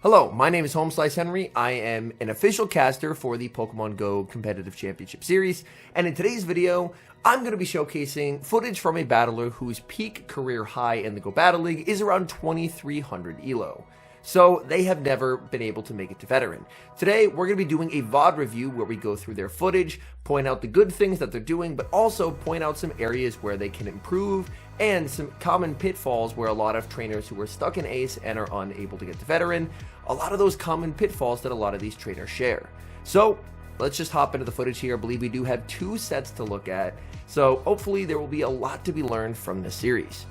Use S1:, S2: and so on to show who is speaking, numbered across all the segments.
S1: Hello, my name is Homeslice Henry. I am an official caster for the Pokemon Go Competitive Championship Series, and in today's video, I'm going to be showcasing footage from a battler whose peak career high in the Go Battle League is around 2300 ELO. So they have never been able to make it to Veteran. Today, we're going to be doing a VOD review where we go through their footage, point out the good things that they're doing, but also point out some areas where they can improve and some common pitfalls where a lot of trainers who are stuck in Ace and are unable to get to Veteran, a lot of those common pitfalls that a lot of these trainers share. So let's just hop into the footage here. I believe we do have 2 sets to look at, so hopefully there will be a lot to be learned from this series.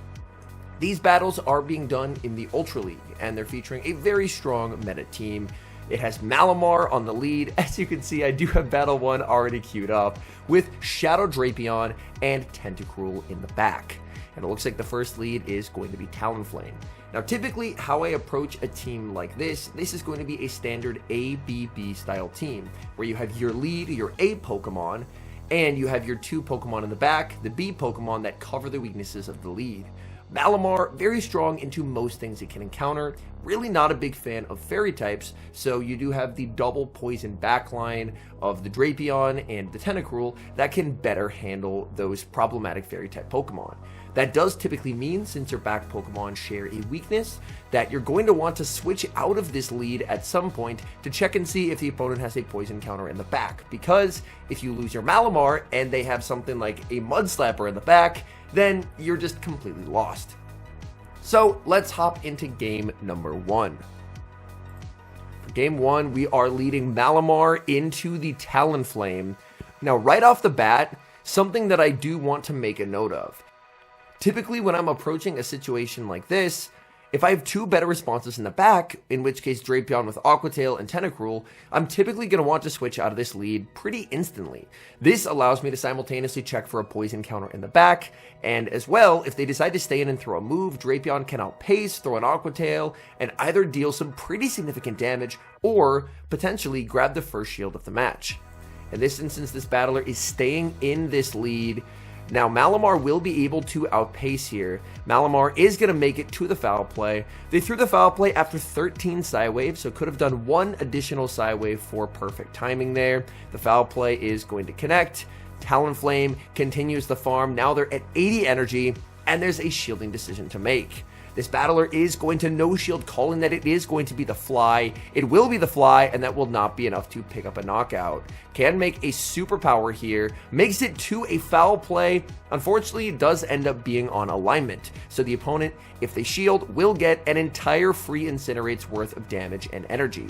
S1: These battles are being done in the Ultra League, and they're featuring a very strong meta team. It has Malamar on the lead. As you can see, I do have Battle 1 already queued up, with Shadow Drapion and Tentacruel in the back. And it looks like the first lead is going to be Talonflame. Now, typically, how I approach a team like this is going to be a standard ABB style team, where you have your lead, your A Pokemon, and you have your 2 Pokemon in the back, the B Pokemon that cover the weaknesses of the lead. Malamar, very strong into most things it can encounter, really not a big fan of fairy types, so you do have the double poison backline of the Drapion and the Tentacruel that can better handle those problematic fairy type Pokemon. That does typically mean, since your back Pokemon share a weakness, that you're going to want to switch out of this lead at some point to check and see if the opponent has a poison counter in the back, because if you lose your Malamar and they have something like a Mud Slapper in the back, then you're just completely lost. So let's hop into game number 1. For game 1, we are leading Malamar into the Talonflame. Now, right off the bat, something that I do want to make a note of. Typically, when I'm approaching a situation like this, if I have 2 better responses in the back, in which case Drapion with Aqua Tail and Tentacruel, I'm typically going to want to switch out of this lead pretty instantly. This allows me to simultaneously check for a poison counter in the back, and as well, if they decide to stay in and throw a move, Drapion can outpace, throw an Aqua Tail, and either deal some pretty significant damage, or potentially grab the first shield of the match. In this instance, this battler is staying in this lead. Now, Malamar will be able to outpace here. Malamar is going to make it to the foul play. They threw the foul play after 13 Psy Waves, so could have done 1 additional Psy Wave for perfect timing there. The foul play is going to connect. Talonflame continues the farm. Now they're at 80 energy, and there's a shielding decision to make. This battler is going to no-shield, calling that it is going to be the fly. It will be the fly, and that will not be enough to pick up a knockout. Can make a superpower here, makes it to a foul play. Unfortunately, it does end up being on alignment. So the opponent, if they shield, will get an entire free Incinerate's worth of damage and energy.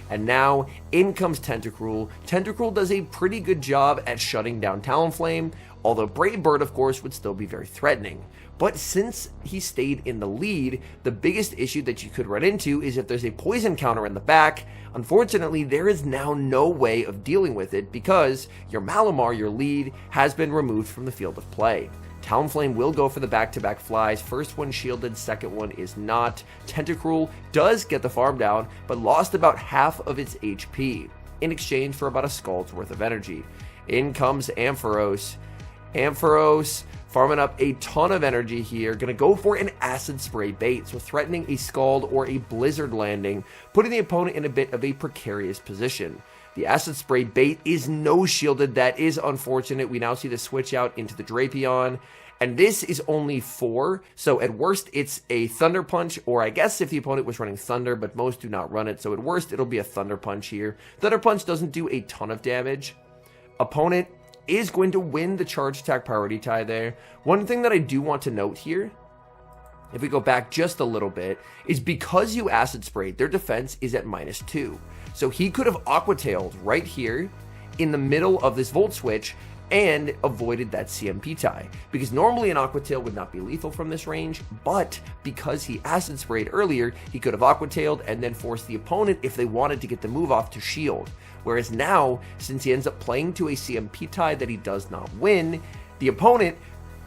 S1: And now, in comes Tentacruel. Tentacruel does a pretty good job at shutting down Talonflame, although Brave Bird, of course, would still be very threatening. But since he stayed in the lead, the biggest issue that you could run into is if there's a poison counter in the back. Unfortunately, there is now no way of dealing with it because your Malamar, your lead, has been removed from the field of play. Talonflame will go for the back-to-back flies. First one shielded, second one is not. Tentacruel does get the farm down, but lost about half of its HP in exchange for about a Scald's worth of energy. In comes Ampharos. Ampharos farming up a ton of energy here, gonna go for an Acid Spray bait, so threatening a Scald or a Blizzard landing, putting the opponent in a bit of a precarious position. The Acid Spray bait is no-shielded. That is unfortunate. We now see the switch out into the Drapion, and this is only 4, so at worst it's a Thunder Punch, or I guess if the opponent was running Thunder, but most do not run it, so at worst it'll be a Thunder Punch here. Thunder Punch doesn't do a ton of damage. Opponent is going to win the charge attack priority tie there. One thing that I do want to note here, if we go back just a little bit, is because you Acid Sprayed, their defense is at -2. So he could have Aqua Tailed right here in the middle of this Volt Switch and avoided that CMP tie. Because normally an Aqua Tail would not be lethal from this range, but because he Acid Sprayed earlier, he could have Aqua Tailed and then forced the opponent, if they wanted to get the move off, to shield. Whereas now, since he ends up playing to a CMP tie that he does not win, the opponent,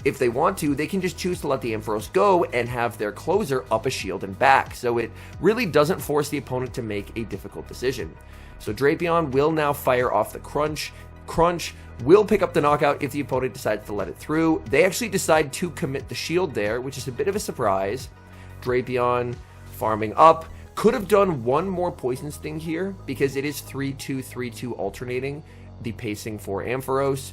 S1: if they want to, they can just choose to let the Ampharos go and have their closer up a shield and back. So it really doesn't force the opponent to make a difficult decision. So Drapion will now fire off the Crunch. Crunch will pick up the knockout if the opponent decides to let it through. They actually decide to commit the shield there, which is a bit of a surprise. Drapion farming up, Could have done one more Poison Sting here because it is 3-2, 3-2 alternating the pacing for Ampharos.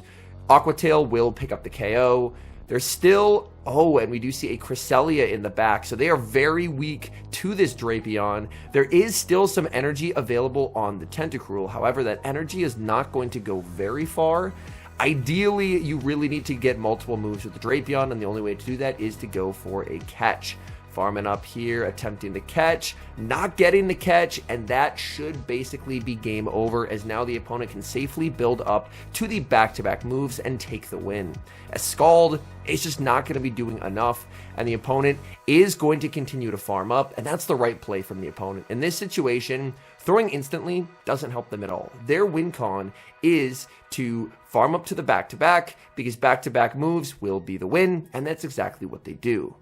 S1: Aqua Tail will pick up the KO. There's still, oh, and we do see a Cresselia in the back, so they are very weak to this Drapion. There is still some energy available on the Tentacruel, however, that energy is not going to go very far. Ideally, you really need to get multiple moves with the Drapion, and the only way to do that is to go for a catch. Farming up here, attempting the catch, not getting the catch, and that should basically be game over, as now the opponent can safely build up to the back-to-back moves and take the win. As Scald, it's just not going to be doing enough, and the opponent is going to continue to farm up, and that's the right play from the opponent. In this situation, throwing instantly doesn't help them at all. Their win con is to farm up to the back-to-back, because back-to-back moves will be the win, and that's exactly what they do.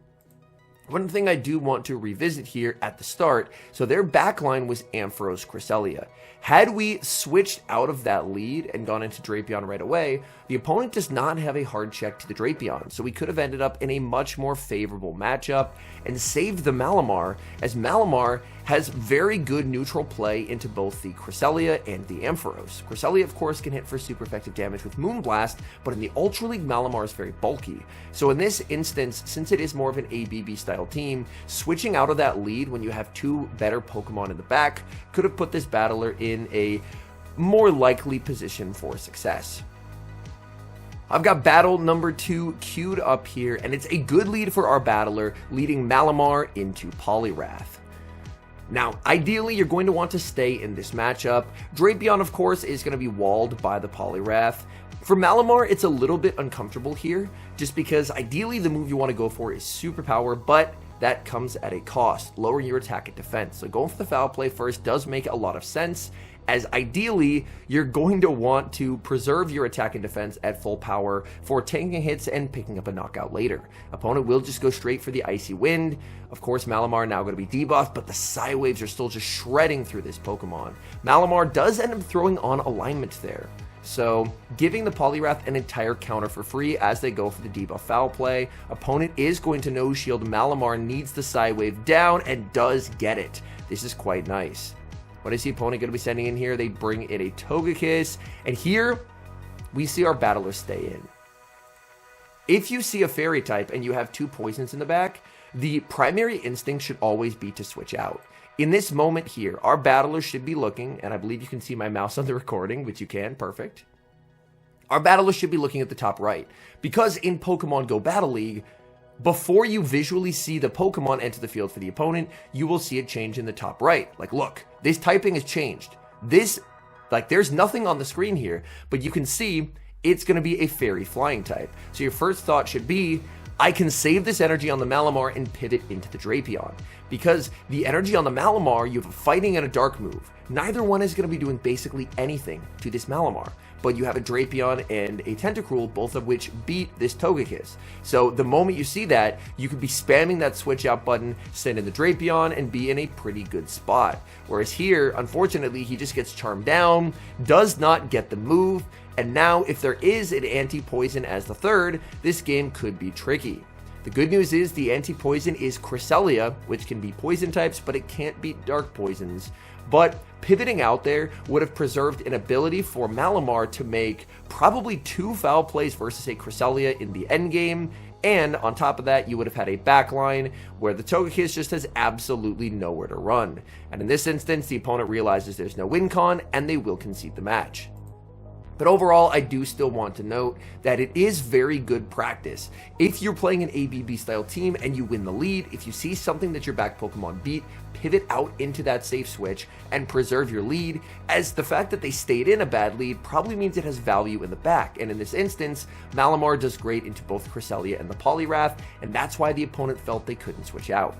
S1: One thing I do want to revisit here at the start, so their backline was Ampharos Cresselia. Had we switched out of that lead and gone into Drapion right away, the opponent does not have a hard check to the Drapion, so we could have ended up in a much more favorable matchup and saved the Malamar, as Malamar has very good neutral play into both the Cresselia and the Ampharos. Cresselia, of course, can hit for super effective damage with Moonblast, but in the Ultra League, Malamar is very bulky. So in this instance, since it is more of an ABB style team, switching out of that lead when you have two better Pokemon in the back could have put this battler in a more likely position for success. I've got battle number 2 queued up here, and it's a good lead for our battler, leading Malamar into Poliwrath. Now, ideally, you're going to want to stay in this matchup. Drapion, of course, is going to be walled by the Poliwrath. For Malamar, it's a little bit uncomfortable here, just because ideally the move you want to go for is Superpower, but that comes at a cost, lowering your attack and defense. So going for the foul play first does make a lot of sense, as ideally, you're going to want to preserve your attack and defense at full power for tanking hits and picking up a knockout later. Opponent will just go straight for the Icy Wind. Of course, Malamar now going to be debuffed, but the Psy Waves are still just shredding through this Pokemon. Malamar does end up throwing on alignment there, so giving the Poliwrath an entire counter for free as they go for the debuff foul play. Opponent is going to no shield. Malamar needs the Psy Wave down and does get it. This is quite nice. What is the opponent going to be sending in here? They bring in a Togekiss, and here we see our battler stay in. If you see a fairy type and you have two poisons in the back, the primary instinct should always be to switch out. In this moment here, our battler should be looking, and I believe you can see my mouse on the recording, which you can, perfect. Our battler should be looking at the top right, because in Pokemon Go Battle League, before you visually see the Pokemon enter the field for the opponent, you will see it change in the top right. Like, look, this typing has changed. This, like, there's nothing on the screen here, but you can see it's going to be a fairy flying type. So your first thought should be, I can save this energy on the Malamar and pivot into the Drapion. Because the energy on the Malamar, you have a fighting and a dark move. Neither one is going to be doing basically anything to this Malamar. But you have a Drapion and a Tentacruel, both of which beat this Togekiss. So the moment you see that, you could be spamming that switch out button, send in the Drapion, and be in a pretty good spot. Whereas here, unfortunately, he just gets charmed down, does not get the move, and now if there is an anti-poison as the third, this game could be tricky. The good news is the anti-poison is Cresselia, which can be poison types, but it can't beat dark poisons. But pivoting out there would have preserved an ability for Malamar to make probably 2 foul plays versus a Cresselia in the endgame, and on top of that, you would have had a backline where the Togekiss just has absolutely nowhere to run. And in this instance, the opponent realizes there's no win con, and they will concede the match. But overall, I do still want to note that it is very good practice. If you're playing an ABB style team and you win the lead, if you see something that your back Pokemon beat, pivot out into that safe switch and preserve your lead, as the fact that they stayed in a bad lead probably means it has value in the back. And in this instance, Malamar does great into both Cresselia and the Poliwrath, and that's why the opponent felt they couldn't switch out.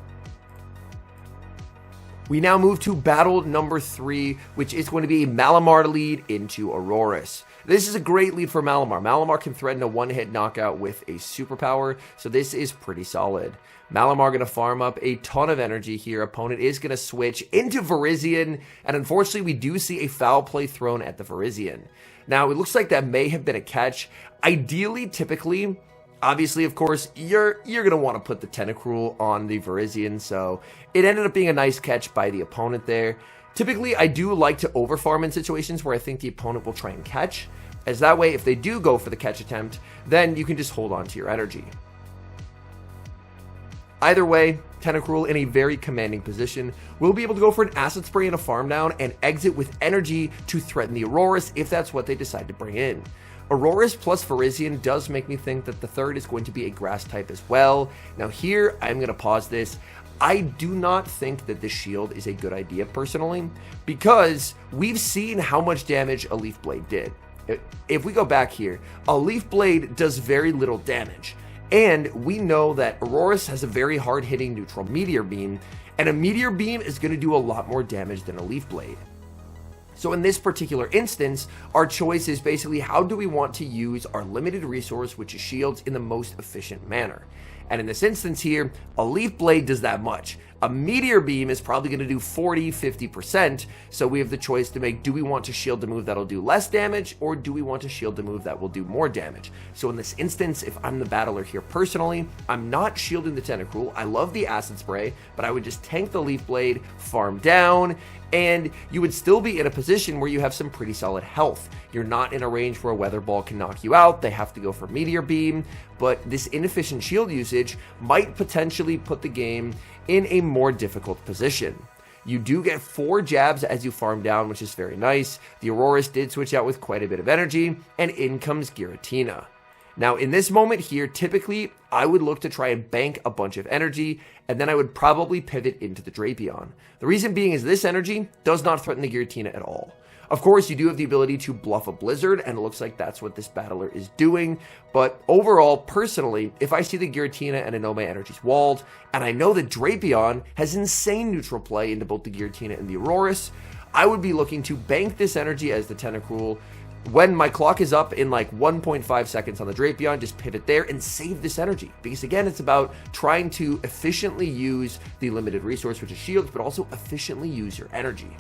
S1: We now move to battle number 3, which is going to be Malamar lead into Aurorus. This is a great lead for Malamar. Malamar can threaten a one-hit knockout with a superpower, so this is pretty solid. Malamar going to farm up a ton of energy here. Opponent is going to switch into Virizion, and unfortunately we do see a foul play thrown at the Virizion. Now, it looks like that may have been a catch. Ideally, typically, Obviously, of course, you're going to want to put the Tentacruel on the Virizion, so it ended up being a nice catch by the opponent there. Typically, I do like to overfarm in situations where I think the opponent will try and catch, as that way, if they do go for the catch attempt, then you can just hold on to your energy. Either way, Tentacruel in a very commanding position will be able to go for an Acid Spray and a Farm Down and exit with energy to threaten the Aurorus if that's what they decide to bring in. Aurorus plus Virizion does make me think that the third is going to be a grass type as well. Now here, I'm going to pause this. I do not think that this shield is a good idea personally, because we've seen how much damage a Leaf Blade did. If we go back here, a Leaf Blade does very little damage. And we know that Aurorus has a very hard-hitting neutral Meteor Beam, and a Meteor Beam is going to do a lot more damage than a Leaf Blade. So in this particular instance, our choice is basically how do we want to use our limited resource, which is shields, in the most efficient manner. And in this instance here, a Leaf Blade does that much. A Meteor Beam is probably going to do 40-50%, so we have the choice to make, do we want to shield the move that'll do less damage, or do we want to shield the move that will do more damage? So in this instance, if I'm the battler here personally, I'm not shielding the Tentacruel. I love the Acid Spray, but I would just tank the Leaf Blade, farm down, and you would still be in a position where you have some pretty solid health. You're not in a range where a Weather Ball can knock you out. They have to go for Meteor Beam, but this inefficient shield usage might potentially put the game in a more difficult position. You do get 4 jabs as you farm down, which is very nice. The Aurorus did switch out with quite a bit of energy, and in comes Giratina. Now, in this moment here, typically, I would look to try and bank a bunch of energy, and then I would probably pivot into the Drapion. The reason being is this energy does not threaten the Giratina at all. Of course, you do have the ability to bluff a Blizzard, and it looks like that's what this battler is doing, but overall, personally, if I see the Giratina and I know my energy's walled, and I know that Drapion has insane neutral play into both the Giratina and the Aurorus, I would be looking to bank this energy as the Tentacruel. When my clock is up in like 1.5 seconds on the Drapion, just pivot there and save this energy. Because again, it's about trying to efficiently use the limited resource, which is shields, but also efficiently use your energy.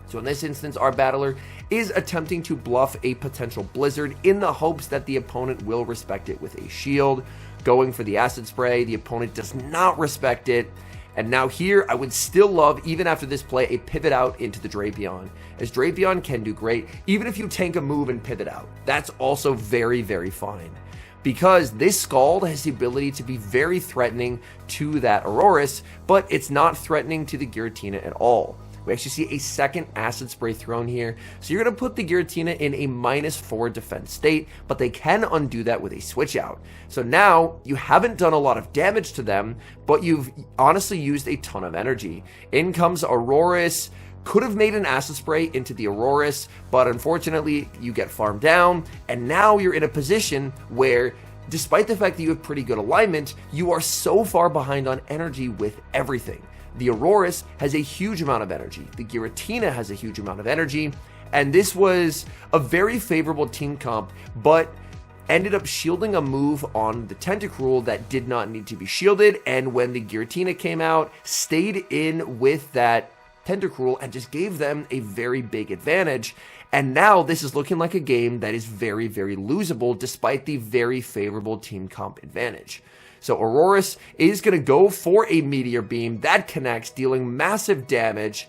S1: So in this instance, our battler is attempting to bluff a potential Blizzard in the hopes that the opponent will respect it with a shield. Going for the Acid Spray, the opponent does not respect it. And now here, I would still love, even after this play, a pivot out into the Drapion, as Drapion can do great, even if you tank a move and pivot out. That's also very, very fine, because this Scald has the ability to be very threatening to that Aurorus, but it's not threatening to the Giratina at all. We actually see a second Acid Spray thrown here, so you're going to put the Giratina in a -4 defense state, but they can undo that with a switch out. So now, you haven't done a lot of damage to them, but you've honestly used a ton of energy. In comes Aurorus. Could have made an Acid Spray into the Aurorus, but unfortunately, you get farmed down, and now you're in a position where, despite the fact that you have pretty good alignment, you are so far behind on energy with everything. The Aurorus has a huge amount of energy. The Giratina has a huge amount of energy. And this was a very favorable team comp, but ended up shielding a move on the Tentacruel that did not need to be shielded. And when the Giratina came out, stayed in with that Tentacruel and just gave them a very big advantage. And now this is looking like a game that is very, very losable despite the very favorable team comp advantage. So Aurorus is going to go for a Meteor Beam that connects, dealing massive damage,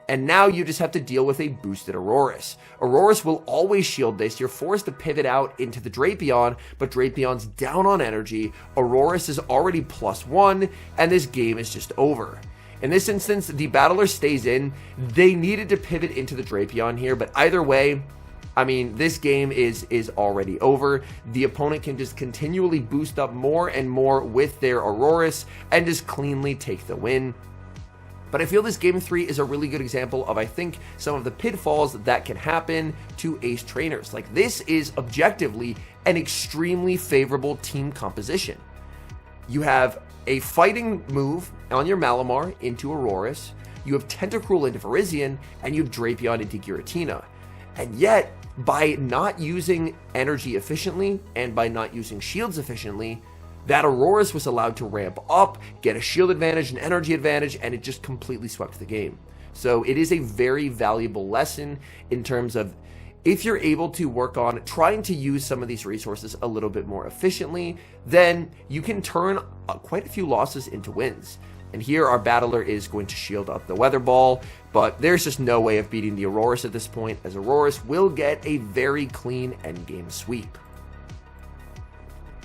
S1: and now you just have to deal with a boosted Aurorus. Aurorus will always shield this. You're forced to pivot out into the Drapion, but Drapion's down on energy. Aurorus is already +1, and this game is just over. In this instance, the battler stays in. They needed to pivot into the Drapion here, but either way, I mean, this game is already over. The opponent can just continually boost up more and more with their Aurorus and just cleanly take the win. But I feel this Game 3 is a really good example of, I think, some of the pitfalls that can happen to ace trainers. Like, this is objectively an extremely favorable team composition. You have a fighting move on your Malamar into Aurorus, you have Tentacruel into Virizion, and you have Drapion into Giratina. And yet, by not using energy efficiently and by not using shields efficiently, that Aurorus was allowed to ramp up, get a shield advantage, an energy advantage, and it just completely swept the game. So it is a very valuable lesson in terms of if you're able to work on trying to use some of these resources a little bit more efficiently, then you can turn quite a few losses into wins. And here our battler is going to shield up the Weather Ball, but there's just no way of beating the Aurorus at this point, as Aurorus will get a very clean endgame sweep.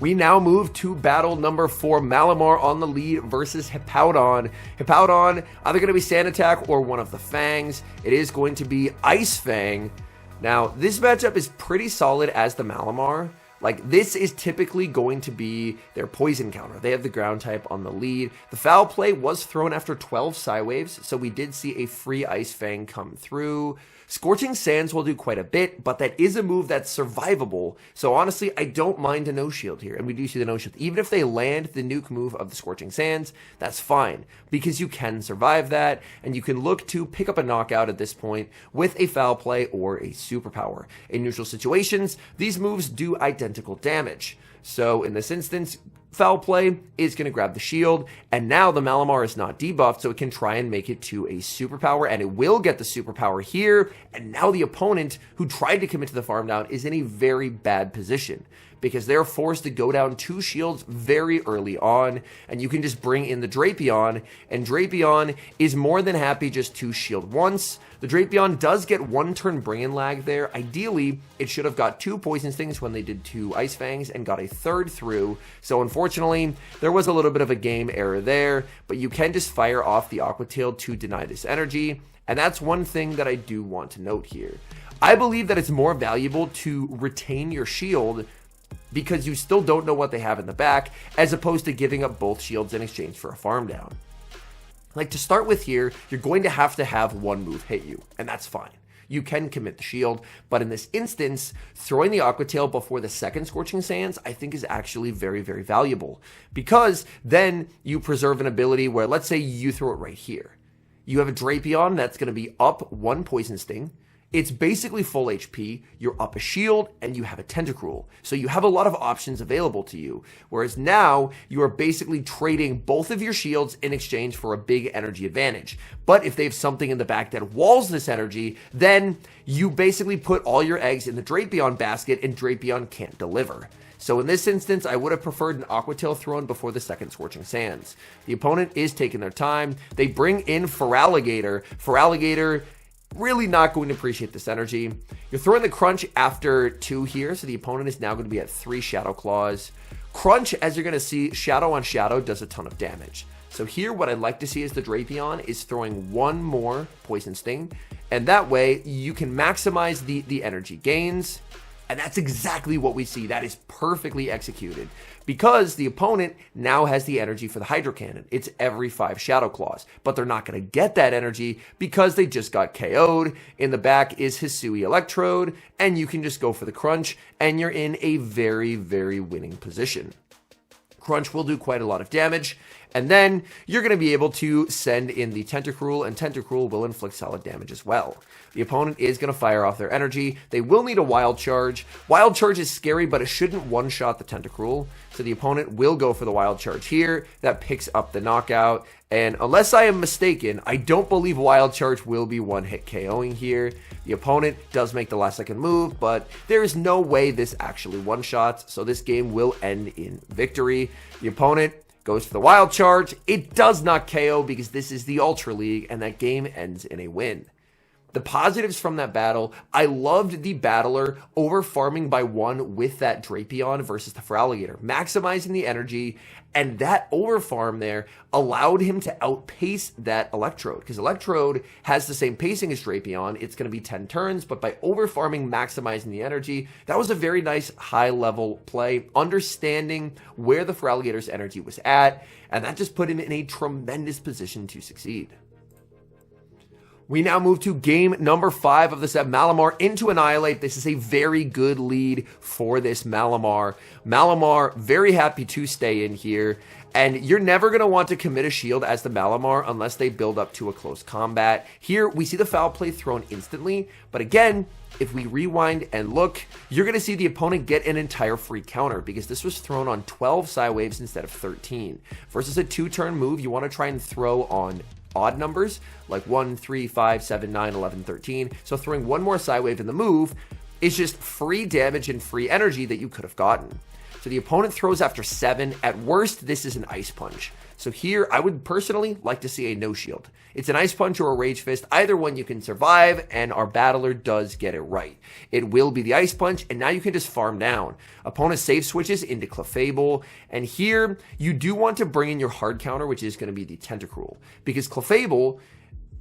S1: We now move to battle number 4, Malamar on the lead versus Hippowdon. Hippowdon, either going to be Sand Attack or one of the Fangs. It is going to be Ice Fang. Now, this matchup is pretty solid as the Malamar. Like, this is typically going to be their poison counter. They have the ground type on the lead. The foul play was thrown after 12 Psywaves, so we did see a free Ice Fang come through. Scorching Sands will do quite a bit, but that is a move that's survivable. So honestly, I don't mind a no shield here, and we do see the no shield. Even if they land the nuke move of the Scorching Sands, that's fine, because you can survive that, and you can look to pick up a knockout at this point with a foul play or a superpower. In neutral situations, these moves do identical damage. So in this instance, foul play is going to grab the shield, and now the Malamar is not debuffed, so it can try and make it to a superpower, and it will get the superpower here, and now the opponent who tried to commit to the farm down is in a very bad position, because they're forced to go down 2 shields very early on, and you can just bring in the Drapion, and Drapion is more than happy just to shield once. The Drapion does get 1 turn bring-in lag there. Ideally, it should have got 2 Poison Stings when they did 2 Ice Fangs and got a 3rd through. So unfortunately, there was a little bit of a game error there, but you can just fire off the Aqua Tail to deny this energy. And that's one thing that I do want to note here. I believe that it's more valuable to retain your shield because you still don't know what they have in the back, as opposed to giving up both shields in exchange for a farm down. Like, to start with here, you're going to have one move hit you, and that's fine. You can commit the shield, but in this instance, throwing the Aqua Tail before the second Scorching Sands, I think is actually very, very valuable, because then you preserve an ability where, let's say you throw it right here. You have a Drapion that's going to be up 1 Poison Sting. It's basically full HP, you're up a shield, and you have a Tentacruel. So you have a lot of options available to you. Whereas now, you are basically trading both of your shields in exchange for a big energy advantage. But if they have something in the back that walls this energy, then you basically put all your eggs in the Drapion basket, and Drapion can't deliver. So in this instance, I would have preferred an Aqua Tail thrown before the second Scorching Sands. The opponent is taking their time. They bring in Feraligatr. Feraligatr, really not going to appreciate this energy. You're throwing the Crunch after 2 here, so the opponent is now going to be at 3 Shadow Claws. Crunch, as you're going to see, Shadow on Shadow does a ton of damage. So here, what I'd like to see is the Drapion is throwing 1 more Poison Sting, and that way you can maximize the energy gains. And that's exactly what we see. That is perfectly executed, because the opponent now has the energy for the Hydro Cannon. It's every 5 Shadow Claws, but they're not going to get that energy because they just got KO'd. In the back is Hisui Electrode, and you can just go for the Crunch, and you're in a very, very winning position. Crunch will do quite a lot of damage, and then you're going to be able to send in the Tentacruel, and Tentacruel will inflict solid damage as well. The opponent is going to fire off their energy. They will need a Wild Charge. Wild Charge is scary, but it shouldn't one-shot the Tentacruel, so the opponent will go for the Wild Charge here. That picks up the knockout, and unless I am mistaken, I don't believe Wild Charge will be one-hit KOing here. The opponent does make the last-second move, but there is no way this actually one-shots, so this game will end in victory. The opponent goes for the Wild Charge. It does not KO because this is the Ultra League, and that game ends in a win. The positives from that battle, I loved the battler over farming by 1 with that Drapion versus the Feraligatr, maximizing the energy, and that over farm there allowed him to outpace that Electrode, because Electrode has the same pacing as Drapion. It's going to be 10 turns, but by over farming, maximizing the energy, that was a very nice high level play, understanding where the Feraligatr's energy was at, and that just put him in a tremendous position to succeed. We now move to game number 5 of the set. Malamar into Annihilape. This is a very good lead for this Malamar. Malamar, very happy to stay in here. And you're never going to want to commit a shield as the Malamar unless they build up to a close combat. Here, we see the foul play thrown instantly. But again, if we rewind and look, you're going to see the opponent get an entire free counter because this was thrown on 12 Psywaves instead of 13. Versus a 2-turn move, you want to try and throw on odd numbers like 1, 3, 5, 7, 9, 11, 13. So throwing 1 more Psywave in the move is just free damage and free energy that you could have gotten. So the opponent throws after 7. At worst, this is an Ice Punch. So here, I would personally like to see a no shield. It's an Ice Punch or a Rage Fist. Either one you can survive, and our battler does get it right. It will be the Ice Punch, and now you can just farm down. Opponent save switches into Clefable, and here, you do want to bring in your hard counter, which is going to be the Tentacruel, because Clefable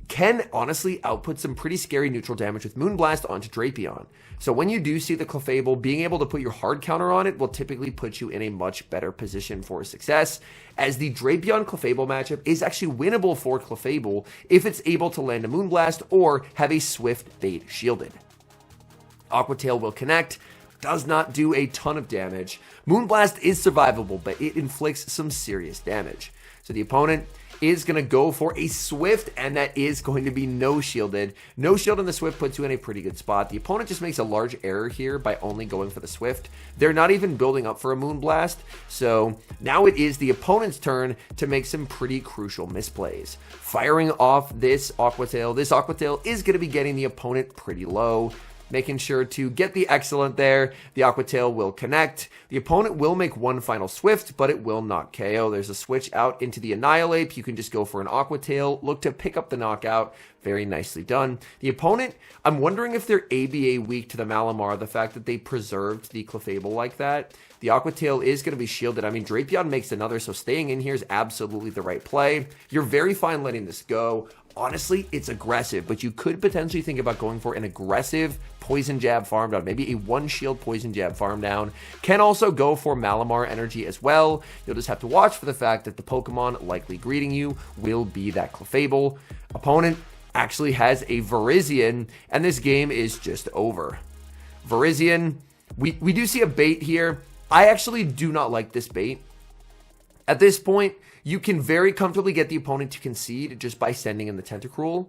S1: can honestly output some pretty scary neutral damage with Moonblast onto Drapion. So when you do see the Clefable, being able to put your hard counter on it will typically put you in a much better position for success, as the Drapion Clefable matchup is actually winnable for Clefable if it's able to land a Moonblast or have a Swift Bait shielded. Aqua Tail will connect, does not do a ton of damage. Moonblast is survivable, but it inflicts some serious damage. So the opponent is going to go for a Swift, and that is going to be no shielded. No shield on the Swift puts you in a pretty good spot. The opponent just makes a large error here by only going for the Swift. They're not even building up for a Moonblast, so now it is the opponent's turn to make some pretty crucial misplays. Firing off this Aqua Tail. This Aqua Tail is going to be getting the opponent pretty low. Making sure to get the excellent there. The Aqua Tail will connect. The opponent will make one final Swift, but it will not KO. There's a switch out into the Annihilape. You can just go for an Aqua Tail. Look to pick up the knockout. Very nicely done. The opponent, I'm wondering if they're ABA weak to the Malamar, the fact that they preserved the Clefable like that. The Aqua Tail is going to be shielded. I mean, Drapion makes another, so staying in here is absolutely the right play. You're very fine letting this go. Honestly, it's aggressive, but you could potentially think about going for an aggressive Poison Jab farm down, maybe a 1-shield Poison Jab farm down. Can also go for Malamar energy as well. You'll just have to watch for the fact that the Pokemon likely greeting you will be that Clefable. Opponent actually has a Virizion, and this game is just over. Virizion, we do see a bait here. I actually do not like this bait. At this point, you can very comfortably get the opponent to concede just by sending in the Tentacruel.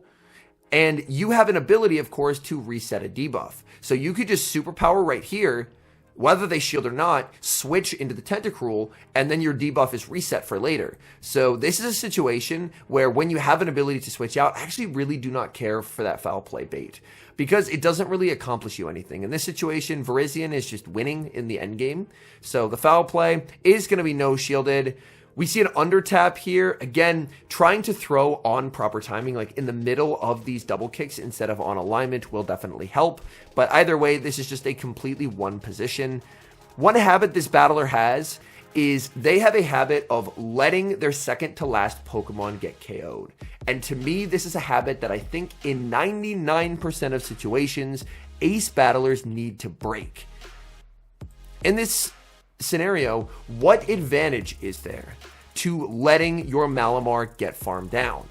S1: And you have an ability, of course, to reset a debuff. So you could just superpower right here, whether they shield or not, switch into the Tentacruel, and then your debuff is reset for later. So this is a situation where when you have an ability to switch out, I actually really do not care for that foul play bait, because it doesn't really accomplish you anything. In this situation, Virizion is just winning in the end game. So the foul play is going to be no shielded. We see an under tap here. Again, trying to throw on proper timing, like in the middle of these double kicks instead of on alignment, will definitely help. But either way, this is just a completely one position. One habit this battler has is they have a habit of letting their second to last Pokemon get KO'd. And to me, this is a habit that I think in 99% of situations, ace battlers need to break. In this scenario, what advantage is there to letting your Malamar get farmed down?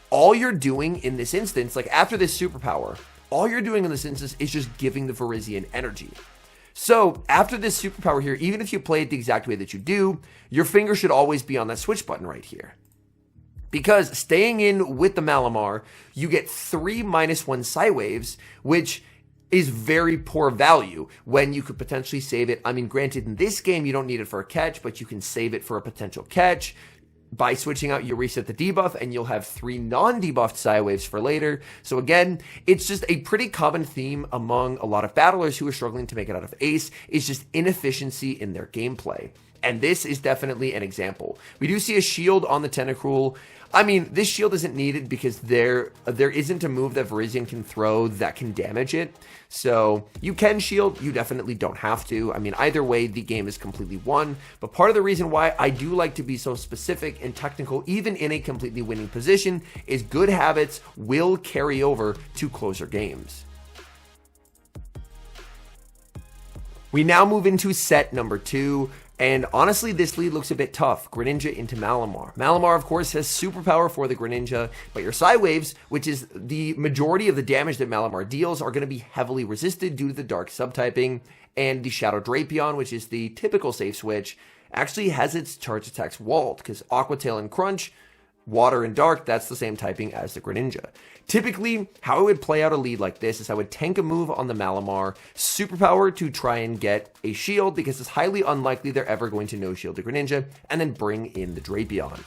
S1: All you're doing in this instance, like after this superpower, all you're doing in this instance is just giving the Virizion energy. So after this superpower here, even if you play it the exact way that you do, your finger should always be on that switch button right here. Because staying in with the Malamar, you get 3 -1 Psy Waves, which is very poor value when you could potentially save it. I mean, granted, in this game, you don't need it for a catch, but you can save it for a potential catch. By switching out, you reset the debuff, and you'll have 3 non-debuffed Psy Waves for later. So again, it's just a pretty common theme among a lot of battlers who are struggling to make it out of Ace. It's just inefficiency in their gameplay. And this is definitely an example. We do see a shield on the Tentacruel. I mean, this shield isn't needed because there isn't a move that Virizion can throw that can damage it. So you can shield, you definitely don't have to. I mean, either way, the game is completely won. But part of the reason why I do like to be so specific and technical, even in a completely winning position, is good habits will carry over to closer games. We now move into set number 2. And honestly, this lead looks a bit tough. Greninja into Malamar. Malamar, of course, has superpower for the Greninja, but your Psy Waves, which is the majority of the damage that Malamar deals, are going to be heavily resisted due to the Dark subtyping. And the Shadow Drapion, which is the typical safe switch, actually has its charge attacks walled, because Aqua Tail and Crunch, Water and Dark, that's the same typing as the Greninja. Typically, how I would play out a lead like this is I would tank a move on the Malamar, superpower to try and get a shield, because it's highly unlikely they're ever going to no-shield the Greninja, and then bring in the Drapion.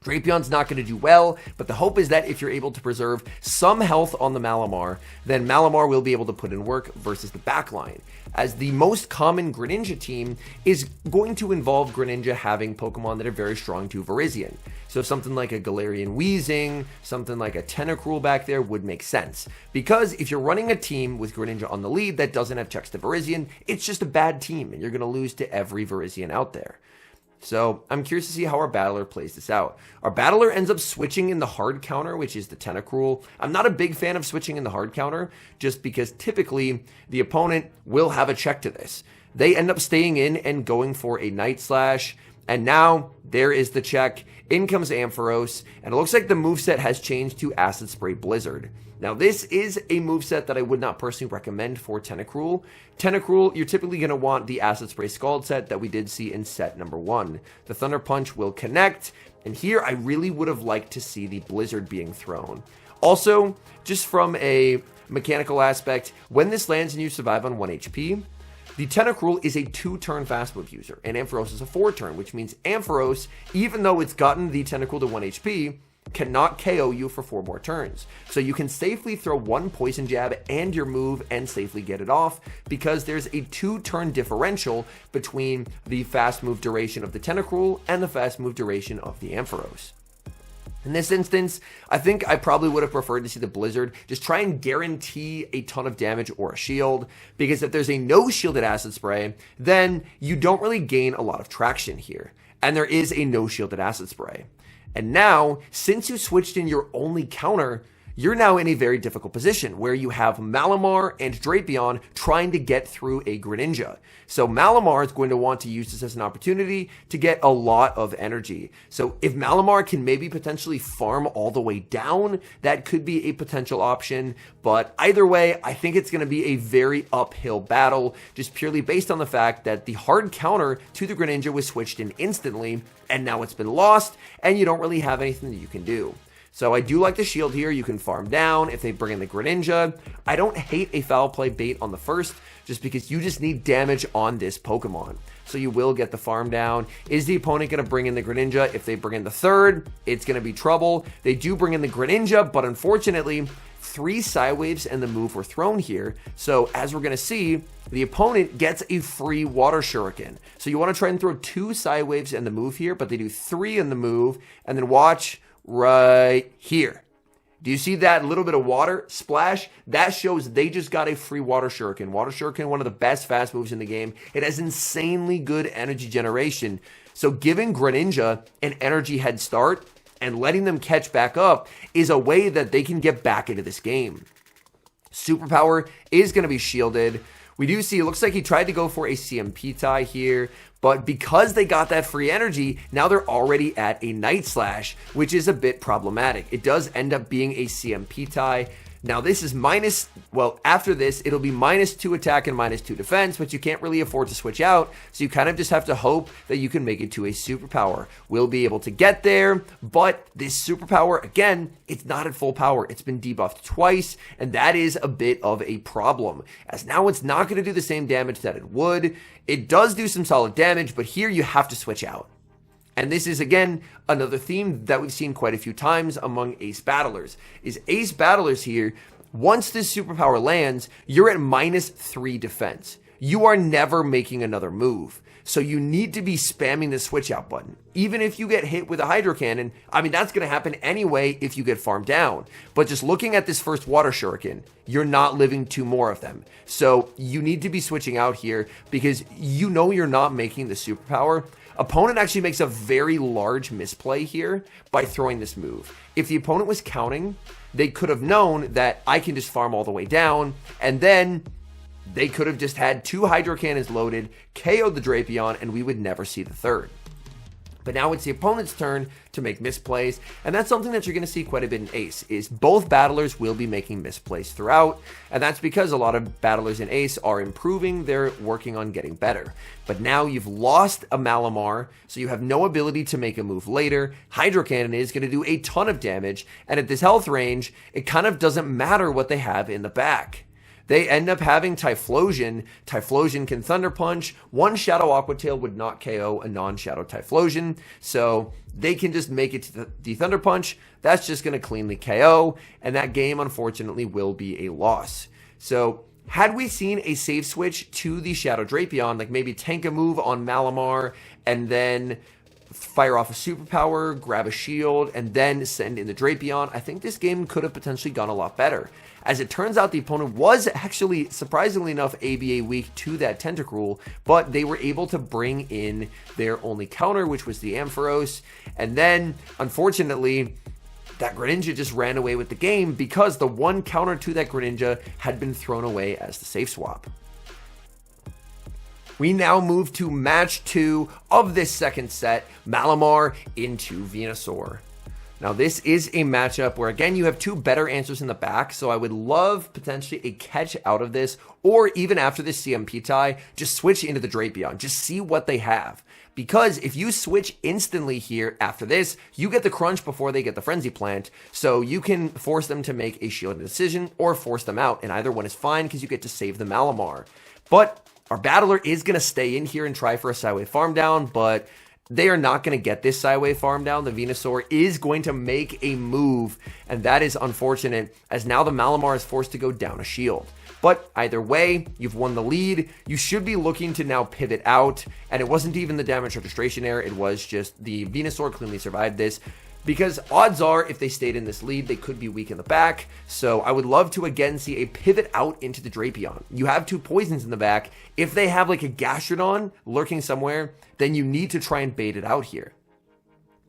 S1: Drapion's not going to do well, but the hope is that if you're able to preserve some health on the Malamar, then Malamar will be able to put in work versus the backline. As the most common Greninja team is going to involve Greninja having Pokemon that are very strong to Virizion. So something like a Galarian Weezing, something like a Tentacruel back there would make sense. Because if you're running a team with Greninja on the lead that doesn't have checks to Virizion, it's just a bad team and you're going to lose to every Virizion out there. So I'm curious to see how our battler plays this out. Our battler ends up switching in the hard counter, which is the Tentacruel. I'm not a big fan of switching in the hard counter, just because typically the opponent will have a check to this. They end up staying in and going for a Night Slash, and now there is the check. In comes Ampharos, and it looks like the moveset has changed to Acid Spray Blizzard. Now, this is a moveset that I would not personally recommend for Tentacruel. Tentacruel, you're typically going to want the Acid Spray Scald set that we did see in set number 1. The Thunder Punch will connect, and here I really would have liked to see the Blizzard being thrown. Also, just from a mechanical aspect, when this lands and you survive on 1 HP, the Tentacruel is a 2-turn fast move user, and Ampharos is a 4-turn, which means Ampharos, even though it's gotten the Tentacruel to 1 HP, cannot KO you for 4 more turns. So you can safely throw 1 Poison Jab and your move and safely get it off because there's a 2-turn differential between the fast move duration of the Tentacruel and the fast move duration of the Ampharos. In this instance, I think I probably would have preferred to see the Blizzard just try and guarantee a ton of damage or a shield, because if there's a no shielded Acid Spray, then you don't really gain a lot of traction here. And there is a no shielded Acid Spray. And now, since you switched in your only counter, you're now in a very difficult position where you have Malamar and Drapion trying to get through a Greninja. So Malamar is going to want to use this as an opportunity to get a lot of energy. So if Malamar can maybe potentially farm all the way down, that could be a potential option. But either way, I think it's going to be a very uphill battle, just purely based on the fact that the hard counter to the Greninja was switched in instantly, and now it's been lost, and you don't really have anything that you can do. So I do like the shield here. You can farm down if they bring in the Greninja. I don't hate a foul play bait on the first, just because you just need damage on this Pokemon. So you will get the farm down. Is the opponent going to bring in the Greninja? If they bring in the third, it's going to be trouble. They do bring in the Greninja, but unfortunately, 3 Psywaves and the move were thrown here. So as we're going to see, the opponent gets a free Water Shuriken. So you want to try and throw 2 Psywaves and the move here, but they do 3 in the move, and then watch right here. Do you see that little bit of water splash? That shows they just got a free Water Shuriken. Water Shuriken, one of the best fast moves in the game. It has insanely good energy generation. So giving Greninja an energy head start and letting them catch back up is a way that they can get back into this game. Superpower is going to be shielded. We do see, it looks like he tried to go for a CMP tie here, but because they got that free energy, now they're already at a Night Slash, which is a bit problematic. It does end up being a CMP tie. Now this is after this, it'll be -2 attack and -2 defense, but you can't really afford to switch out, so you kind of just have to hope that you can make it to a superpower. We'll be able to get there, but this superpower, again, it's not at full power. It's been debuffed twice, and that is a bit of a problem, as now it's not going to do the same damage that it would. It does do some solid damage, but here you have to switch out. And this is, again, another theme that we've seen quite a few times among Ace Battlers, is Ace Battlers here, once this superpower lands, you're at -3 defense. You are never making another move. So you need to be spamming the switch out button. Even if you get hit with a Hydro Cannon, I mean, that's going to happen anyway if you get farmed down. But just looking at this first Water Shuriken, you're not living 2 more of them. So you need to be switching out here because you know you're not making the superpower. Opponent actually makes a very large misplay here by throwing this move. If the opponent was counting, they could have known that I can just farm all the way down, and then they could have just had 2 Hydro Cannons loaded, KO'd the Drapion, and we would never see the third. But now it's the opponent's turn to make misplays, and that's something that you're going to see quite a bit in Ace, is both battlers will be making misplays throughout, and that's because a lot of battlers in Ace are improving, they're working on getting better. But now you've lost a Malamar, so you have no ability to make a move later. Hydro Cannon is going to do a ton of damage, and at this health range, it kind of doesn't matter what they have in the back. They end up having Typhlosion. Typhlosion can Thunder Punch. One Shadow Aqua Tail would not KO a non-Shadow Typhlosion, so they can just make it to the Thunder Punch. That's just going to cleanly KO, and that game, unfortunately, will be a loss. So had we seen a save switch to the Shadow Drapion, like maybe tank a move on Malamar, and then fire off a superpower, grab a shield, and then send in the Drapion, I think this game could have potentially gone a lot better. As it turns out, the opponent was actually, surprisingly enough, ABA weak to that Tentacruel, but they were able to bring in their only counter, which was the Ampharos, and then, unfortunately, that Greninja just ran away with the game because the one counter to that Greninja had been thrown away as the safe swap. We now move to match 2 of this second set, Malamar into Venusaur. Now this is a matchup where, again, you have 2 better answers in the back, so I would love potentially a catch out of this, or even after this CMP tie, just switch into the Drapion, just see what they have. Because if you switch instantly here after this, you get the crunch before they get the Frenzy Plant, so you can force them to make a shielded decision or force them out, and either one is fine because you get to save the Malamar. But our battler is going to stay in here and try for a sideway farm down, but they are not going to get this sideway farm down. The Venusaur is going to make a move, and that is unfortunate, as now the Malamar is forced to go down a shield. But either way, you've won the lead. You should be looking to now pivot out, and it wasn't even the damage registration error. It was just the Venusaur cleanly survived this, because odds are if they stayed in this lead, they could be weak in the back. So I would love to again see a pivot out into the Drapion. You have 2 poisons in the back. If they have like a Gastrodon lurking somewhere, then you need to try and bait it out here.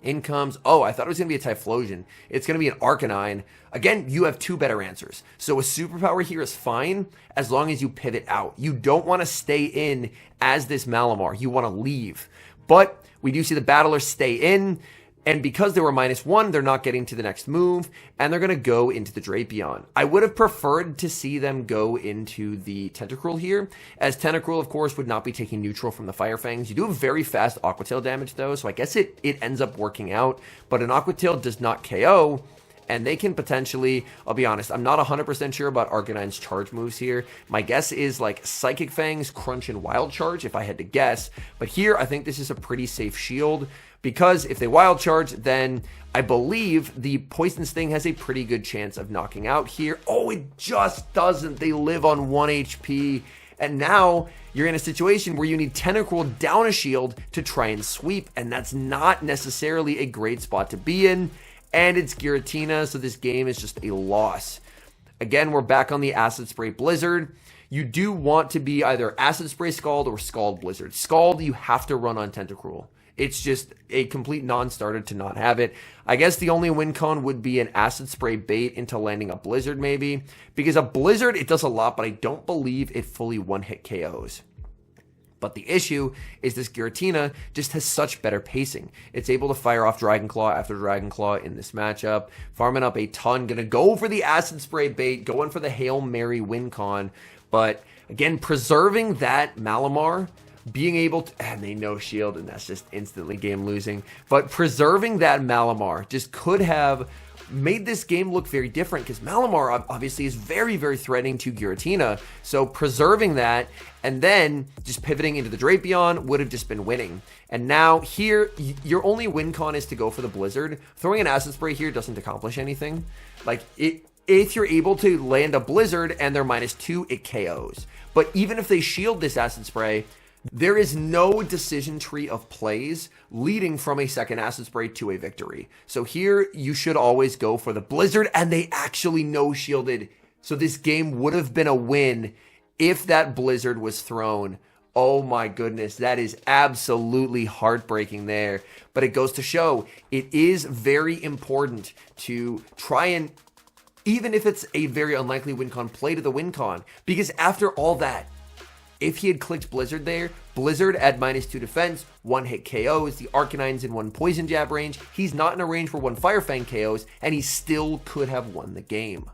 S1: In comes, oh, I thought it was going to be a Typhlosion. It's going to be an Arcanine. Again, you have 2 better answers. So a superpower here is fine as long as you pivot out. You don't want to stay in as this Malamar. You want to leave. But we do see the battler stay in. And because they were -1, they're not getting to the next move, and they're going to go into the Drapion. I would have preferred to see them go into the Tentacruel here, as Tentacruel, of course, would not be taking neutral from the Fire Fangs. You do have very fast Aqua Tail damage, though, so I guess it ends up working out. But an Aqua Tail does not KO, and they can potentially, I'll be honest, I'm not 100% sure about Arcanine's charge moves here. My guess is like Psychic Fangs, Crunch, and Wild Charge, if I had to guess. But here, I think this is a pretty safe shield, because if they Wild Charge, then I believe the Poison Sting has a pretty good chance of knocking out here. Oh, it just doesn't. They live on 1 HP. And now you're in a situation where you need Tentacruel down a shield to try and sweep, and that's not necessarily a great spot to be in. And it's Giratina, so this game is just a loss. Again, we're back on the Acid Spray Blizzard. You do want to be either Acid Spray Scald or Scald Blizzard. Scald, you have to run on Tentacruel. It's just a complete non-starter to not have it. I guess the only win con would be an Acid Spray bait into landing a Blizzard maybe. Because a Blizzard, it does a lot, but I don't believe it fully one-hit KOs. But the issue is this Giratina just has such better pacing. It's able to fire off Dragon Claw after Dragon Claw in this matchup. Farming up a ton. Gonna go for the Acid Spray bait. Going for the Hail Mary win con. But again, preserving that Malamar, being able to, and they no shield, and that's just instantly game losing. But preserving that Malamar just could have made this game look very different, because Malamar obviously is very, very threatening to Giratina. So preserving that and then just pivoting into the Drapion would have just been winning. And now here, your only win con is to go for the Blizzard. Throwing an Acid Spray here doesn't accomplish anything. Like, if you're able to land a Blizzard and they're -2, it KOs. But even if they shield this Acid Spray, there is no decision tree of plays leading from a second Acid Spray to a victory. So here, you should always go for the Blizzard, and they actually no-shielded. So this game would have been a win if that Blizzard was thrown. Oh my goodness, that is absolutely heartbreaking there. But it goes to show, it is very important to try and, even if it's a very unlikely win con, play to the win con. Because after all that, if he had clicked Blizzard there, Blizzard at -2 defense, 1-hit KOs, the Arcanine's in 1 Poison Jab range, he's not in a range for 1 Fire Fang KOs, and he still could have won the game.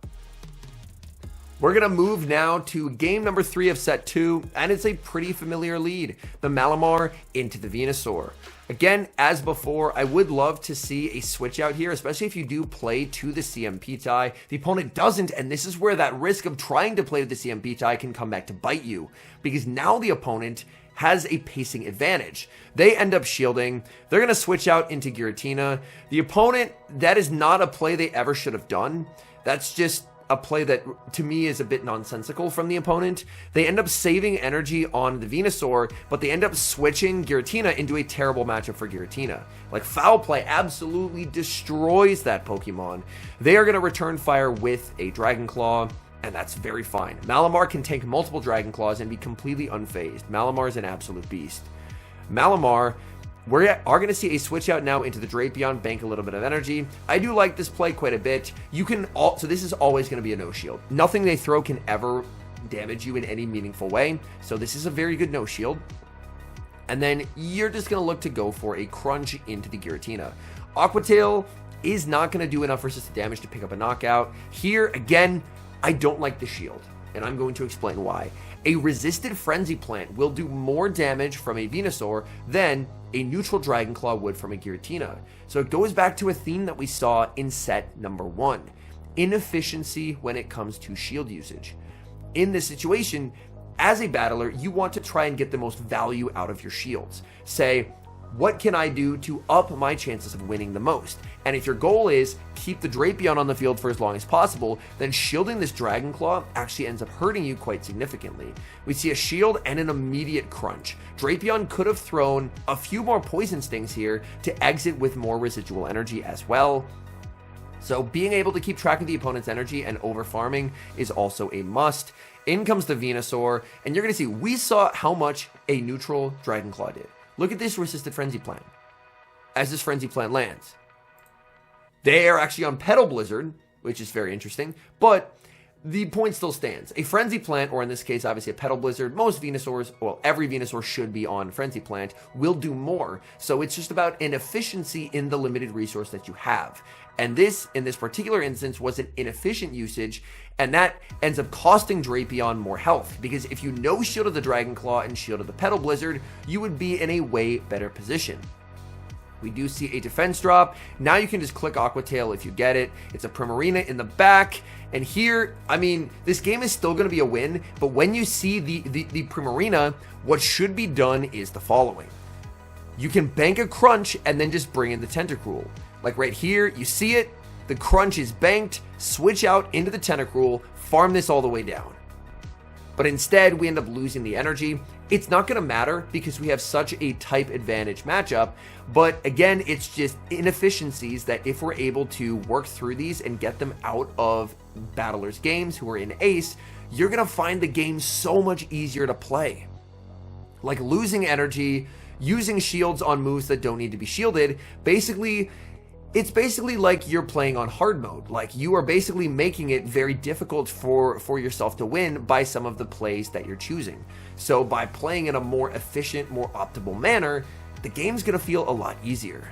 S1: We're going to move now to game number 3 of set 2, and it's a pretty familiar lead. The Malamar into the Venusaur. Again, as before, I would love to see a switch out here, especially if you do play to the CMP tie. The opponent doesn't, and this is where that risk of trying to play with the CMP tie can come back to bite you, because now the opponent has a pacing advantage. They end up shielding. They're going to switch out into Giratina. The opponent, that is not a play they ever should have done. That's just a play that to me is a bit nonsensical from the opponent. They end up saving energy on the Venusaur, but they end up switching Giratina into a terrible matchup for Giratina. Like, foul play absolutely destroys that Pokemon. They are going to return fire with a Dragon Claw, and that's very fine. Malamar can tank multiple Dragon Claws and be completely unfazed. Malamar is an absolute beast. Malamar, we are going to see a switch out now into the Drapion, bank a little bit of energy. I do like this play quite a bit. So this is always going to be a no shield. Nothing they throw can ever damage you in any meaningful way. So this is a very good no shield. And then you're just going to look to go for a crunch into the Giratina. Aqua Tail is not going to do enough resistant damage to pick up a knockout. Here, again, I don't like the shield, and I'm going to explain why. A resisted Frenzy Plant will do more damage from a Venusaur than a neutral Dragon Claw would from a Giratina. So it goes back to a theme that we saw in set number 1. Inefficiency when it comes to shield usage. In this situation, as a battler, you want to try and get the most value out of your shields. Say, what can I do to up my chances of winning the most? And if your goal is keep the Drapion on the field for as long as possible, then shielding this Dragon Claw actually ends up hurting you quite significantly. We see a shield and an immediate crunch. Drapion could have thrown a few more Poison Stings here to exit with more residual energy as well. So being able to keep track of the opponent's energy and over farming is also a must. In comes the Venusaur, and you're going to see we saw how much a neutral Dragon Claw did. Look at this resisted Frenzy Plant. As this Frenzy Plant lands, they are actually on Petal Blizzard, which is very interesting, but the point still stands. A Frenzy Plant, or in this case, obviously a Petal Blizzard, most Venusaurs, well, every Venusaur should be on Frenzy Plant, will do more. So it's just about an efficiency in the limited resource that you have. And this, in this particular instance, was an inefficient usage, and that ends up costing Drapion more health, because if you no shielded the Dragon Claw and shielded the Petal Blizzard, you would be in a way better position. We do see a defense drop. Now you can just click Aqua Tail if you get it. It's a Primarina in the back. And here, I mean, this game is still going to be a win, but when you see the Primarina, what should be done is the following. You can bank a crunch and then just bring in the Tentacruel. Like right here, you see it, the crunch is banked, switch out into the Tentacruel, farm this all the way down. But instead, we end up losing the energy. It's not going to matter because we have such a type advantage matchup, but again, it's just inefficiencies that if we're able to work through these and get them out of battlers' games who are in Ace, you're going to find the game so much easier to play. Like losing energy, using shields on moves that don't need to be shielded, it's basically like you're playing on hard mode. Like you are basically making it very difficult for yourself to win by some of the plays that you're choosing. So by playing in a more efficient, more optimal manner, the game's gonna feel a lot easier.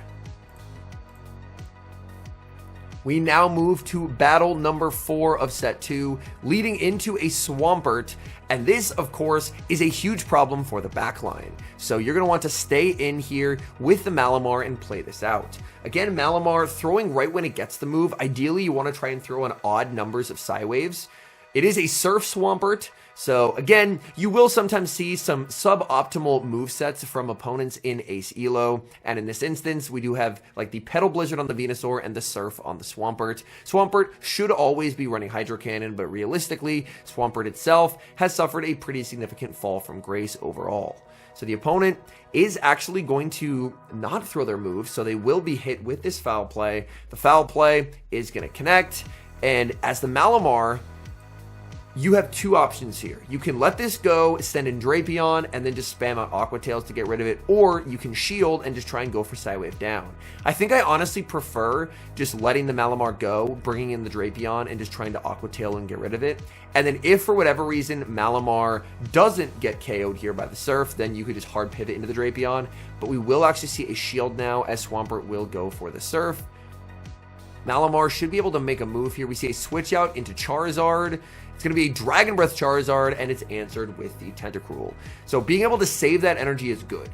S1: We now move to battle number 4 of set 2, leading into a Swampert, and this, of course, is a huge problem for the backline. So you're going to want to stay in here with the Malamar and play this out. Again, Malamar throwing right when it gets the move. Ideally, you want to try and throw in odd numbers of Psywaves. It is a Surf Swampert, so again, you will sometimes see some suboptimal movesets from opponents in Ace Elo, and in this instance, we do have like the Petal Blizzard on the Venusaur and the Surf on the Swampert. Swampert should always be running Hydro Cannon, but realistically, Swampert itself has suffered a pretty significant fall from grace overall. So the opponent is actually going to not throw their move, so they will be hit with this foul play. The foul play is going to connect, and as the Malamar, you have two options here. You can let this go, send in Drapion, and then just spam out Aqua Tails to get rid of it, or you can shield and just try and go for Psywave down. I think I honestly prefer just letting the Malamar go, bringing in the Drapion, and just trying to Aqua Tail and get rid of it. And then if for whatever reason Malamar doesn't get KO'd here by the Surf, then you could just hard pivot into the Drapion. But we will actually see a shield now as Swampert will go for the Surf. Malamar should be able to make a move here. We see a switch out into Charizard. It's going to be a Dragon Breath Charizard, and it's answered with the Tentacruel. So being able to save that energy is good.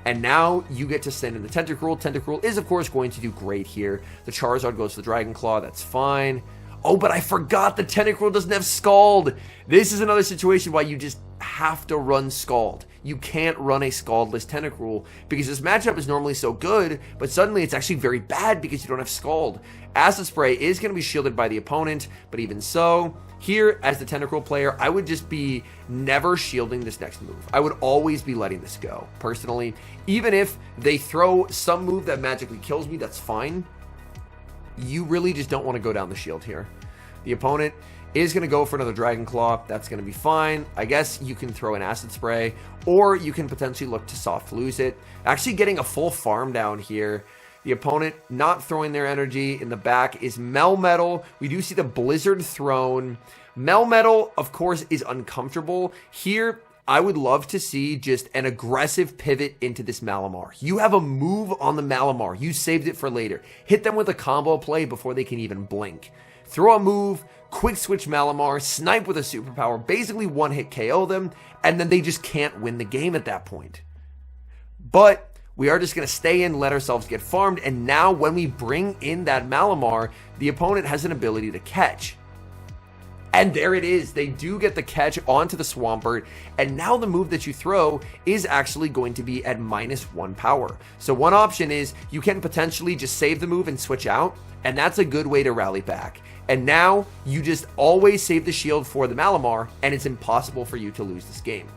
S1: And now you get to send in the Tentacruel. Tentacruel is, of course, going to do great here. The Charizard goes to the Dragon Claw. That's fine. Oh, but I forgot the Tentacruel doesn't have Scald. This is another situation why you just have to run Scald. You can't run a Scaldless Tentacruel because this matchup is normally so good, but suddenly it's actually very bad because you don't have Scald. Acid Spray is going to be shielded by the opponent, but even so, here as the Tentacruel player, I would just be never shielding this next move. I would always be letting this go, personally. Even if they throw some move that magically kills me, that's fine. You really just don't want to go down the shield here. The opponent is going to go for another Dragon Claw. That's going to be fine. I guess you can throw an Acid Spray, or you can potentially look to soft lose it. Actually getting a full farm down here. The opponent not throwing their energy. In the back is Melmetal. We do see the Blizzard thrown. Melmetal, of course, is uncomfortable. Here, I would love to see just an aggressive pivot into this Malamar. You have a move on the Malamar. You saved it for later. Hit them with a combo play before they can even blink. Throw a move, quick switch Malamar, snipe with a superpower, basically one-hit KO them, and then they just can't win the game at that point. But we are just going to stay in, let ourselves get farmed, and now when we bring in that Malamar, the opponent has an ability to catch. And there it is. They do get the catch onto the Swampert, and now the move that you throw is actually going to be at -1 power. So one option is you can potentially just save the move and switch out, and that's a good way to rally back. And now you just always save the shield for the Malamar, and it's impossible for you to lose this game.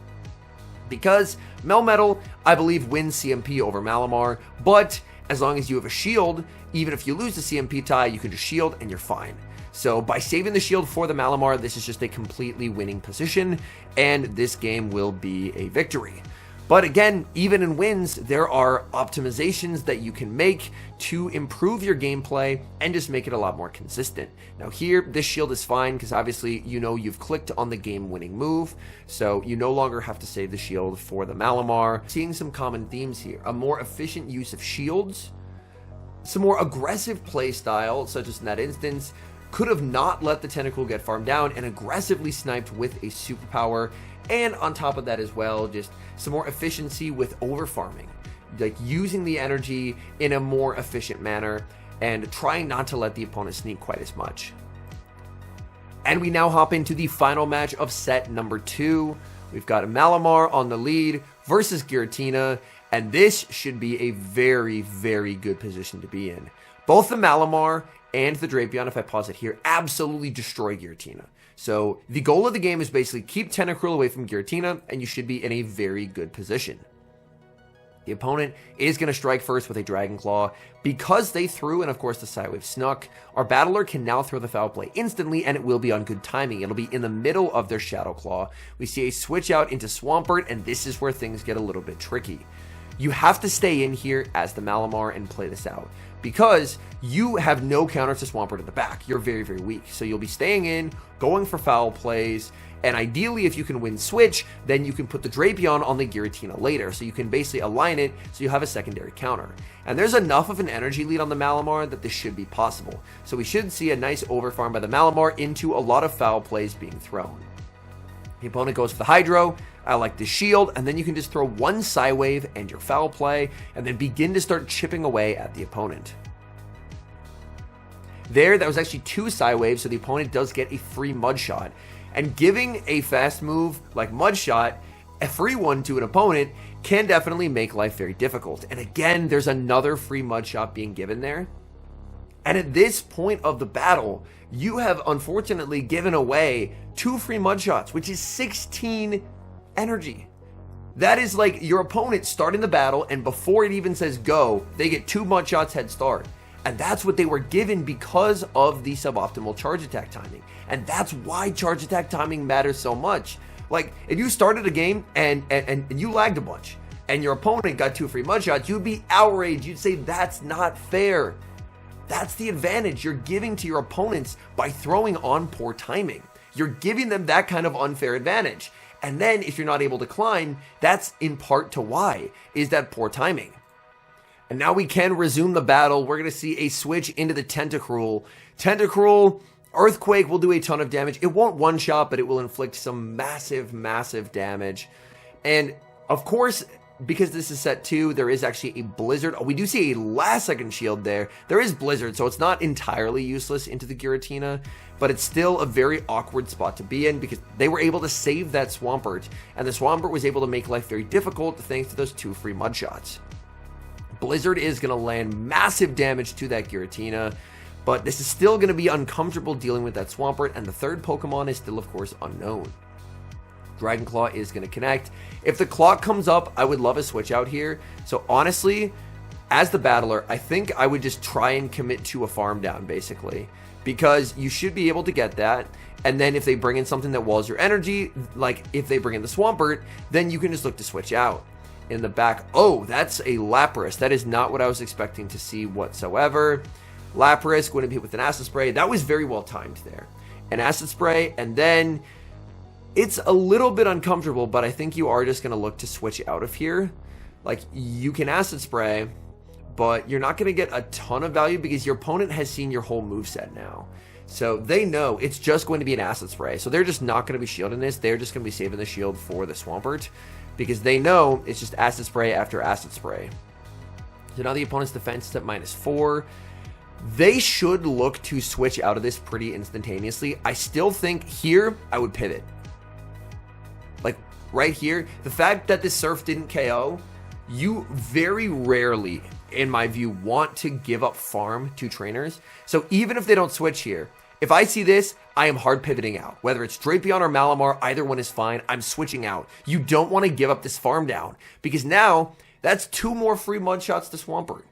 S1: Because Melmetal, I believe, wins CMP over Malamar, but as long as you have a shield, even if you lose the CMP tie, you can just shield and you're fine. So by saving the shield for the Malamar, this is just a completely winning position, and this game will be a victory. But again, even in wins, there are optimizations that you can make to improve your gameplay and just make it a lot more consistent. Now here, this shield is fine because obviously you know you've clicked on the game-winning move, so you no longer have to save the shield for the Malamar. Seeing some common themes here, a more efficient use of shields, some more aggressive play style, such as in that instance, could have not let the Tentacle get farmed down and aggressively sniped with a superpower. And on top of that as well, just some more efficiency with over farming, like using the energy in a more efficient manner and trying not to let the opponent sneak quite as much. And we now hop into the final match of set number 2. We've got Malamar on the lead versus Giratina, and this should be a very, very good position to be in. Both the Malamar and the Drapion, if I pause it here, absolutely destroy Giratina. So the goal of the game is basically keep Tentacruel away from Giratina, and you should be in a very good position. The opponent is going to strike first with a Dragon Claw. Because they threw, and of course the Psywave snuck, our battler can now throw the Foul Play instantly, and it will be on good timing. It'll be in the middle of their Shadow Claw. We see a switch out into Swampert, and this is where things get a little bit tricky. You have to stay in here as the Malamar and play this out, because you have no counter to Swampert at the back. You're very, very weak. So you'll be staying in, going for foul plays, and ideally if you can win switch, then you can put the Drapion on the Giratina later. So you can basically align it so you have a secondary counter. And there's enough of an energy lead on the Malamar that this should be possible. So we should see a nice overfarm by the Malamar into a lot of foul plays being thrown. The opponent goes for the Hydro. I like the shield, and then you can just throw one Psywave and your foul play, and then begin to start chipping away at the opponent. There, that was actually 2 Psywaves, so the opponent does get a free Mud Shot. And giving a fast move like Mud Shot, a free one to an opponent, can definitely make life very difficult. And again, there's another free Mud Shot being given there. And at this point of the battle, you have unfortunately given away 2 free Mud Shots, which is 16 energy. That is like your opponent starting the battle, and before it even says go, they get 2 Mud Shots head start. And that's what they were given because of the suboptimal charge attack timing. And that's why charge attack timing matters so much. Like, if you started a game and you lagged a bunch, and your opponent got 2 free Mud Shots, you'd be outraged. You'd say, that's not fair. That's the advantage you're giving to your opponents by throwing on poor timing. You're giving them that kind of unfair advantage. And then if you're not able to climb, that's in part to why, is that poor timing. And now we can resume the battle. We're going to see a switch into the Tentacruel. Tentacruel, Earthquake will do a ton of damage. It won't one-shot, but it will inflict some massive, massive damage. And, of course, because this is set 2, there is actually a Blizzard. Oh, we do see a last-second shield there. There is Blizzard, so it's not entirely useless into the Giratina, but it's still a very awkward spot to be in because they were able to save that Swampert, and the Swampert was able to make life very difficult thanks to those 2 free mud shots. Blizzard is going to land massive damage to that Giratina, but this is still going to be uncomfortable dealing with that Swampert, and the third Pokemon is still, of course, unknown. Dragon Claw is going to connect. If the clock comes up, I would love a switch out here. So honestly, as the battler, I think I would just try and commit to a farm down, basically, because you should be able to get that. And then if they bring in something that walls your energy, like if they bring in the Swampert, then you can just look to switch out. In the back, oh, that's a Lapras. That is not what I was expecting to see whatsoever. Lapras going to be hit with an Acid Spray. That was very well timed there. An Acid Spray, and then it's a little bit uncomfortable, but I think you are just going to look to switch out of here. Like, you can Acid Spray, but you're not going to get a ton of value because your opponent has seen your whole moveset now. So they know it's just going to be an Acid Spray. So they're just not going to be shielding this. They're just going to be saving the shield for the Swampert because they know it's just Acid Spray after Acid Spray. So now the opponent's defense is at -4. They should look to switch out of this pretty instantaneously. I still think here I would pivot. Like right here, the fact that this Surf didn't KO, you very rarely, in my view, want to give up farm to trainers. So even if they don't switch here, if I see this, I am hard pivoting out. Whether it's Drapion or Malamar, either one is fine. I'm switching out. You don't want to give up this farm down because now that's 2 more free mud shots to Swampert.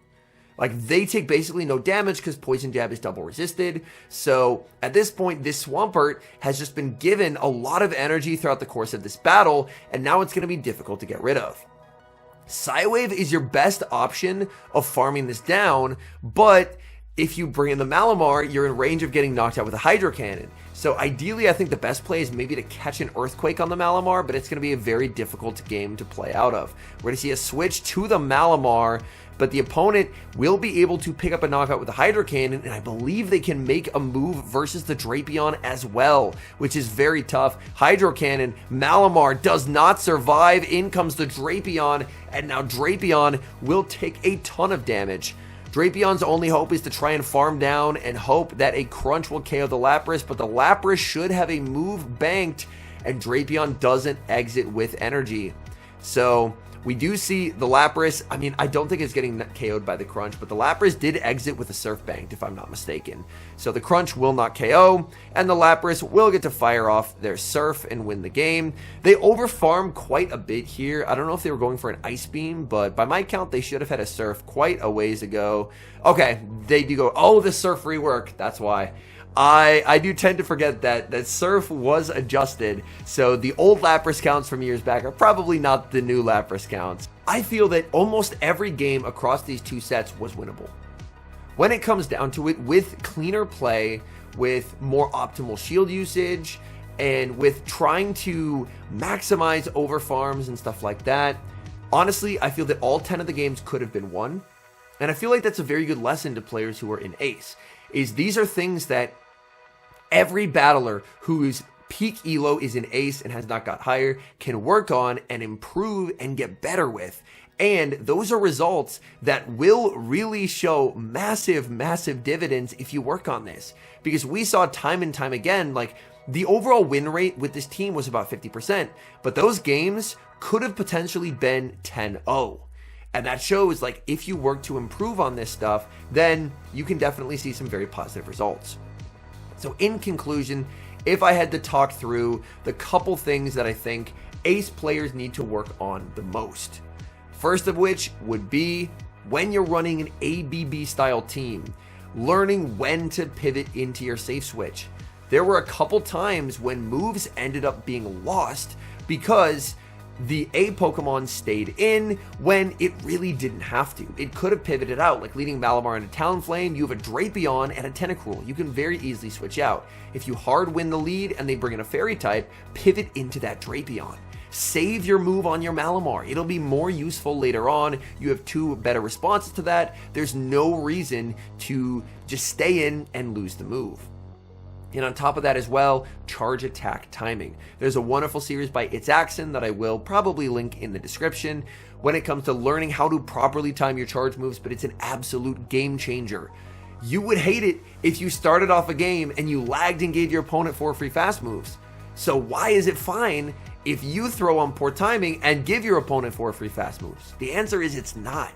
S1: Like, they take basically no damage because Poison Jab is double resisted. So at this point, this Swampert has just been given a lot of energy throughout the course of this battle, and now it's going to be difficult to get rid of. Psywave is your best option of farming this down, but if you bring in the Malamar, you're in range of getting knocked out with a Hydro Cannon. So ideally, I think the best play is maybe to catch an Earthquake on the Malamar, but it's going to be a very difficult game to play out of. We're going to see a switch to the Malamar, but the opponent will be able to pick up a knockout with the Hydro Cannon, and I believe they can make a move versus the Drapion as well, which is very tough. Hydro Cannon, Malamar does not survive. In comes the Drapion, and now Drapion will take a ton of damage. Drapion's only hope is to try and farm down and hope that a Crunch will KO the Lapras, but the Lapras should have a move banked, and Drapion doesn't exit with energy. So we do see the Lapras. I mean, I don't think it's getting KO'd by the Crunch, but the Lapras did exit with a Surf banked, if I'm not mistaken. So the Crunch will not KO, and the Lapras will get to fire off their Surf and win the game. They overfarm quite a bit here. I don't know if they were going for an Ice Beam, but by my count, they should have had a Surf quite a ways ago. Okay, they do go, oh, the Surf rework, that's why. I do tend to forget that Surf was adjusted, so the old Lapras counts from years back are probably not the new Lapras counts. I feel that almost every game across these 2 sets was winnable. When it comes down to it, with cleaner play, with more optimal shield usage, and with trying to maximize over farms and stuff like that, honestly, I feel that all 10 of the games could have been won, and I feel like that's a very good lesson to players who are in Ace, is these are things that every battler whose peak elo is in Ace and has not got higher can work on and improve and get better with. And those are results that will really show massive, massive dividends if you work on this. Because we saw time and time again, like, the overall win rate with this team was about 50%, but those games could have potentially been 10-0. And that shows, like, if you work to improve on this stuff, then you can definitely see some very positive results. So in conclusion, if I had to talk through the couple things that I think Ace players need to work on the most, first of which would be when you're running an ABB style team, learning when to pivot into your safe switch. There were a couple times when moves ended up being lost because the A Pokemon stayed in when it really didn't have to. It could have pivoted out, like leading Malamar into Talonflame. You have a Drapion and a Tentacruel. You can very easily switch out. If you hard win the lead and they bring in a Fairy type, pivot into that Drapion. Save your move on your Malamar. It'll be more useful later on. You have 2 better responses to that. There's no reason to just stay in and lose the move. And on top of that as well, charge attack timing. There's a wonderful series by It's Axon that I will probably link in the description when it comes to learning how to properly time your charge moves, but it's an absolute game changer. You would hate it if you started off a game and you lagged and gave your opponent 4 free fast moves. So why is it fine if you throw on poor timing and give your opponent 4 free fast moves? The answer is it's not.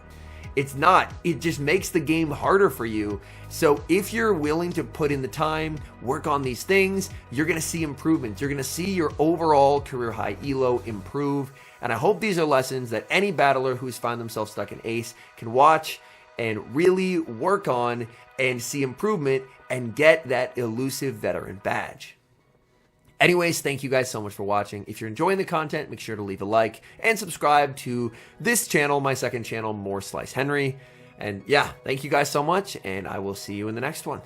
S1: It's not. It just makes the game harder for you. So if you're willing to put in the time, work on these things, you're going to see improvements. You're going to see your overall career high elo improve. And I hope these are lessons that any battler who's found themselves stuck in Ace can watch and really work on and see improvement and get that elusive veteran badge. Anyways, thank you guys so much for watching. If you're enjoying the content, make sure to leave a like and subscribe to this channel, my second channel, More Slice Henry. And yeah, thank you guys so much, and I will see you in the next one.